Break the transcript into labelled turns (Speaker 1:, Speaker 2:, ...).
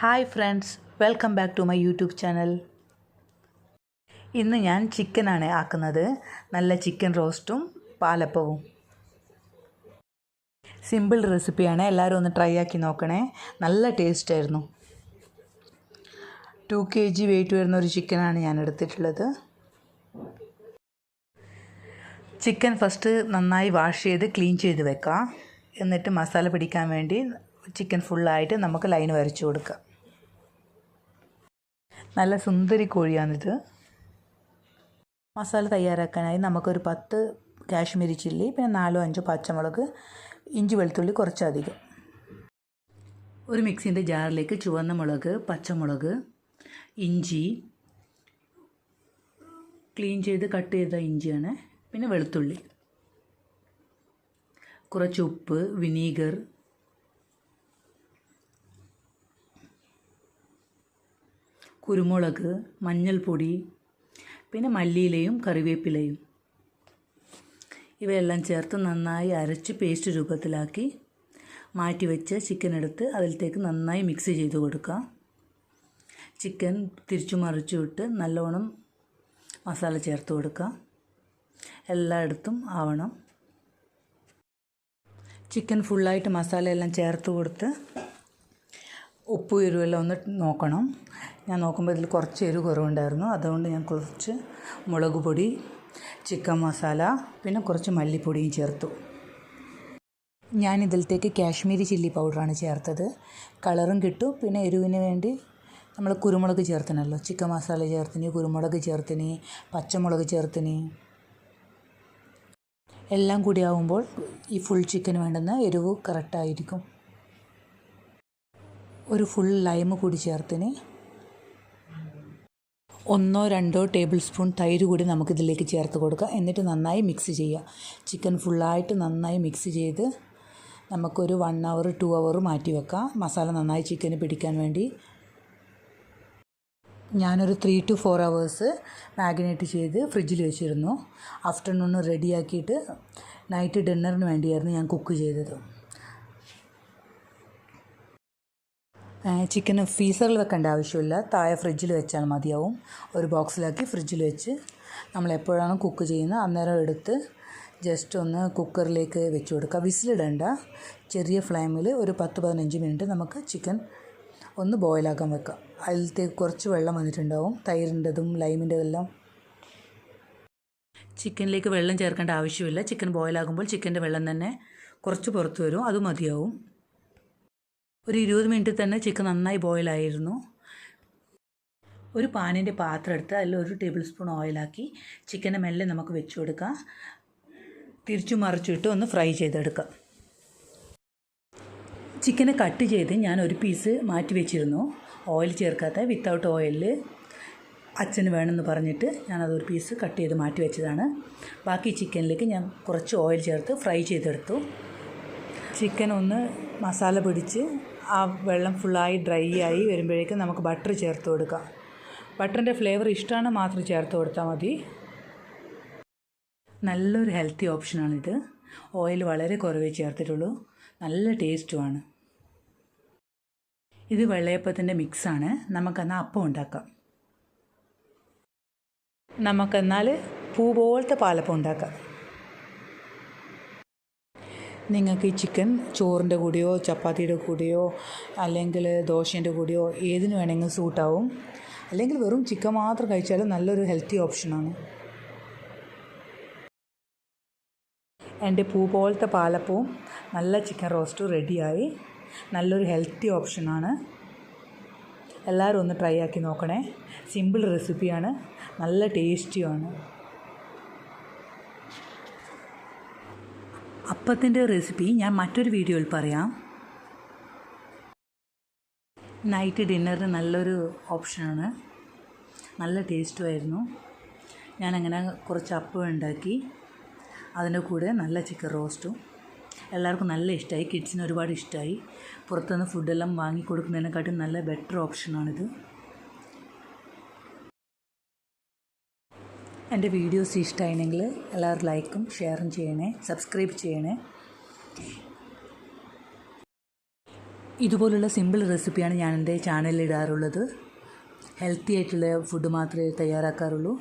Speaker 1: Hi friends, welcome back to my YouTube channel. ഇന്ന് ഞാൻ ചിക്കനാണ് ആക്കുന്നത്. നല്ല ചിക്കൻ റോസ്റ്റും പാലപ്പവും. സിമ്പിൾ റെസിപ്പിയാണ്, എല്ലാവരും ഒന്ന് ട്രൈ ആക്കി നോക്കണേ. നല്ല ടേസ്റ്റായിരുന്നു. 2 kg വെയിറ്റ് വരുന്ന ഒരു ചിക്കനാണ് ഞാൻ എടുത്തിട്ടുള്ളത്. ചിക്കൻ ഫസ്റ്റ് നന്നായി വാഷ് ചെയ്ത് ക്ലീൻ ചെയ്ത് വെക്കാം. എന്നിട്ട് മസാല പിടിക്കാൻ വേണ്ടി ചിക്കൻ ഫുള്ളായിട്ട് നമുക്ക് ലൈൻ വരച്ചു കൊടുക്കാം. നല്ല സുന്ദരി കോഴിയാണിത്. മസാല തയ്യാറാക്കാനായി നമുക്കൊരു 10 കാശ്മീരി ചില്ലി, പിന്നെ 4-5 പച്ചമുളക്, ഇഞ്ചി വെളുത്തുള്ളി കുറച്ചധികം. ഒരു മിക്സിൻ്റെ ജാറിലേക്ക് ചുവന്ന മുളക്, പച്ചമുളക്, ഇഞ്ചി, ക്ലീൻ ചെയ്ത് കട്ട് ചെയ്ത ഇഞ്ചിയാണ്, പിന്നെ വെളുത്തുള്ളി, കുറച്ച് ഉപ്പ്, വിനീഗർ, കുരുമുളക്, മഞ്ഞൾപ്പൊടി, പിന്നെ മല്ലിയിലയും കറിവേപ്പിലയും ഇവയെല്ലാം ചേർത്ത് നന്നായി അരച്ച് പേസ്റ്റ് രൂപത്തിലാക്കി മാറ്റി വെച്ച് ചിക്കൻ എടുത്ത് അതിലേക്ക് നന്നായി മിക്സ് ചെയ്ത് കൊടുക്കുക. ചിക്കൻ തിരിച്ചു മറിച്ചു വിട്ട് നല്ലോണം മസാല ചേർത്ത് കൊടുക്കുക. എല്ലായിടത്തും ആവണം. ചിക്കൻ ഫുള്ളായിട്ട് മസാല എല്ലാം ചേർത്ത് കൊടുത്ത് ഉപ്പ് എരിവെല്ലാം ഒന്ന് നോക്കണം. ഞാൻ നോക്കുമ്പോൾ ഇതിൽ കുറച്ച് എരിവ് കുറവുണ്ടായിരുന്നു. അതുകൊണ്ട് ഞാൻ കുറച്ച് മുളക് പൊടി, ചിക്കൻ മസാല, പിന്നെ കുറച്ച് മല്ലിപ്പൊടിയും ചേർത്തു. ഞാൻ ഇതിലത്തേക്ക് കാശ്മീരി ചില്ലി പൗഡറാണ് ചേർത്തത്. കളറും കിട്ടും. പിന്നെ എരിവിന് വേണ്ടി നമ്മൾ കുരുമുളക് ചേർത്തനല്ലോ. ചിക്കൻ മസാല ചേർത്തിന്, കുരുമുളക് ചേർത്തിന്, പച്ചമുളക് ചേർത്തിന്. എല്ലാം കൂടി ആകുമ്പോൾ ഈ ഫുൾ ചിക്കന് വേണ്ടുന്ന എരിവ് കറക്റ്റായിരിക്കും. ഒരു ഫുൾ ലൈം കൂടി ചേർത്തിന്. 1-2 ടേബിൾ സ്പൂൺ തൈര് കൂടി നമുക്കിതിലേക്ക് ചേർത്ത് കൊടുക്കുക. എന്നിട്ട് നന്നായി മിക്സ് ചെയ്യുക. ചിക്കൻ ഫുള്ളായിട്ട് നന്നായി മിക്സ് ചെയ്ത് നമുക്കൊരു 1 hour 2 hour മാറ്റി വെക്കാം. മസാല നന്നായി ചിക്കന് പിടിക്കാൻ വേണ്ടി. ഞാനൊരു 3 to 4 hours മാഗ്നേറ്റ് ചെയ്ത് ഫ്രിഡ്ജിൽ വെച്ചിരുന്നു. ആഫ്റ്റർനൂൺ റെഡിയാക്കിയിട്ട് നൈറ്റ് ഡിന്നറിന് വേണ്ടിയായിരുന്നു ഞാൻ കുക്ക് ചെയ്തത്. ചിക്കന് ഫ്രീസറിൽ വെക്കേണ്ട ആവശ്യമില്ല. താഴെ ഫ്രിഡ്ജിൽ വെച്ചാൽ മതിയാവും. ഒരു ബോക്സിലാക്കി ഫ്രിഡ്ജിൽ വെച്ച് നമ്മൾ എപ്പോഴാണ് കുക്ക് ചെയ്യുന്നത് അന്നേരം എടുത്ത് ജസ്റ്റ് ഒന്ന് കുക്കറിലേക്ക് വെച്ച് കൊടുക്കുക. വിസിലിടണ്ട. ചെറിയ ഫ്ലെയിമിൽ ഒരു 10-15 മിനിറ്റ് നമുക്ക് ചിക്കൻ ഒന്ന് ബോയിലാക്കാൻ വെക്കാം. അതിലത്തേക്ക് കുറച്ച് വെള്ളം വന്നിട്ടുണ്ടാവും, തൈരിൻ്റെതും ലൈമിൻ്റെതെല്ലാം. ചിക്കനിലേക്ക് വെള്ളം ചേർക്കേണ്ട ആവശ്യമില്ല. ചിക്കൻ ബോയിലാകുമ്പോൾ ചിക്കൻ്റെ വെള്ളം തന്നെ കുറച്ച് പുറത്ത് വരും. അത് മതിയാവും. ഒരു 20 മിനിറ്റ് തന്നെ ചിക്കൻ നന്നായി ബോയിലായിരുന്നു. ഒരു പാനിൻ്റെ പാത്രം എടുത്ത് അതിൽ 1 ടേബിൾ സ്പൂൺ ഓയിലാക്കി ചിക്കനെ മെല്ലെ നമുക്ക് വെച്ച് കൊടുക്കാം. തിരിച്ചു മറിച്ചിട്ട് ഒന്ന് ഫ്രൈ ചെയ്തെടുക്കാം. ചിക്കനെ കട്ട് ചെയ്ത് ഞാൻ ഒരു പീസ് മാറ്റി വെച്ചിരുന്നു. ഓയിൽ ചേർക്കാത്ത വിത്തൗട്ട് ഓയിലിൽ അച്ഛന് വേണമെന്ന് പറഞ്ഞിട്ട് ഞാനതൊരു പീസ് കട്ട് ചെയ്ത് മാറ്റി വെച്ചതാണ്. ബാക്കി ചിക്കനിലേക്ക് ഞാൻ കുറച്ച് ഓയിൽ ചേർത്ത് ഫ്രൈ ചെയ്തെടുത്തു. ചിക്കൻ ഒന്ന് മസാല പിടിച്ച് ആ വെള്ളം ഫുള്ളായി ഡ്രൈ ആയി വരുമ്പോഴേക്കും നമുക്ക് ബട്ടർ ചേർത്ത് കൊടുക്കാം. ബട്ടറിൻ്റെ ഫ്ലേവർ ഇഷ്ടമാണ് മാത്രം ചേർത്ത് കൊടുത്താൽ മതി. നല്ലൊരു ഹെൽത്തി ഓപ്ഷനാണിത്. ഓയിൽ വളരെ കുറവേ ചേർത്തിട്ടുള്ളൂ. നല്ല ടേസ്റ്റുമാണ്. ഇത് വെള്ളയപ്പത്തിൻ്റെ മിക്സാണ്. നമുക്കെന്നാൽ അപ്പം ഉണ്ടാക്കാം. നമുക്കെന്നാൽ പൂ പോലത്തെ പാലപ്പം ഉണ്ടാക്കാം. നിങ്ങൾക്ക് ഈ ചിക്കൻ ചോറിൻ്റെ കൂടെയോ ചപ്പാത്തിയുടെ കൂടെയോ അല്ലെങ്കിൽ ദോശേൻ്റെ കൂടെയോ ഏതിന് വേണമെങ്കിലും സൂട്ടാവും. അല്ലെങ്കിൽ വെറും ചിക്കൻ മാത്രം കഴിച്ചാലും നല്ലൊരു ഹെൽത്തി ഓപ്ഷനാണ്. എൻ്റെ പൂ പോലത്തെ പാലപ്പവും നല്ല ചിക്കൻ റോസ്റ്റും റെഡിയായി. നല്ലൊരു ഹെൽത്തി ഓപ്ഷനാണ്. എല്ലാവരും ഒന്ന് ട്രൈ ആക്കി നോക്കണേ. സിമ്പിൾ റെസിപ്പിയാണ്, നല്ല ടേസ്റ്റിയുമാണ്. അപ്പത്തിൻ്റെ റെസിപ്പി ഞാൻ മറ്റൊരു വീഡിയോയിൽ പറയാം. നൈറ്റ് ഡിന്നറിന് നല്ലൊരു ഓപ്ഷനാണ്. നല്ല ടേസ്റ്റുമായിരുന്നു. ഞാനങ്ങനെ കുറച്ച് അപ്പം ഉണ്ടാക്കി. അതിൻ്റെ കൂടെ നല്ല ചിക്കൻ റോസ്റ്റും. എല്ലാവർക്കും നല്ല ഇഷ്ടമായി. കിഡ്സിന് ഒരുപാട് ഇഷ്ടമായി. പുറത്തുനിന്ന് ഫുഡെല്ലാം വാങ്ങിക്കൊടുക്കുന്നതിനെക്കാട്ടും നല്ല ബെറ്റർ ഓപ്ഷനാണിത്. എൻ്റെ വീഡിയോസ് ഇഷ്ടമായെങ്കിൽ എല്ലാവരും ലൈക്കും ഷെയറും ചെയ്യണേ, സബ്സ്ക്രൈബ് ചെയ്യണേ. ഇതുപോലുള്ള സിമ്പിൾ റെസിപ്പിയാണ് ഞാൻ എൻ്റെ ചാനലിൽ ഇടാറുള്ളത്. ഹെൽത്തി ആയിട്ടുള്ള ഫുഡ് മാത്രമേ തയ്യാറാക്കാറുള്ളൂ.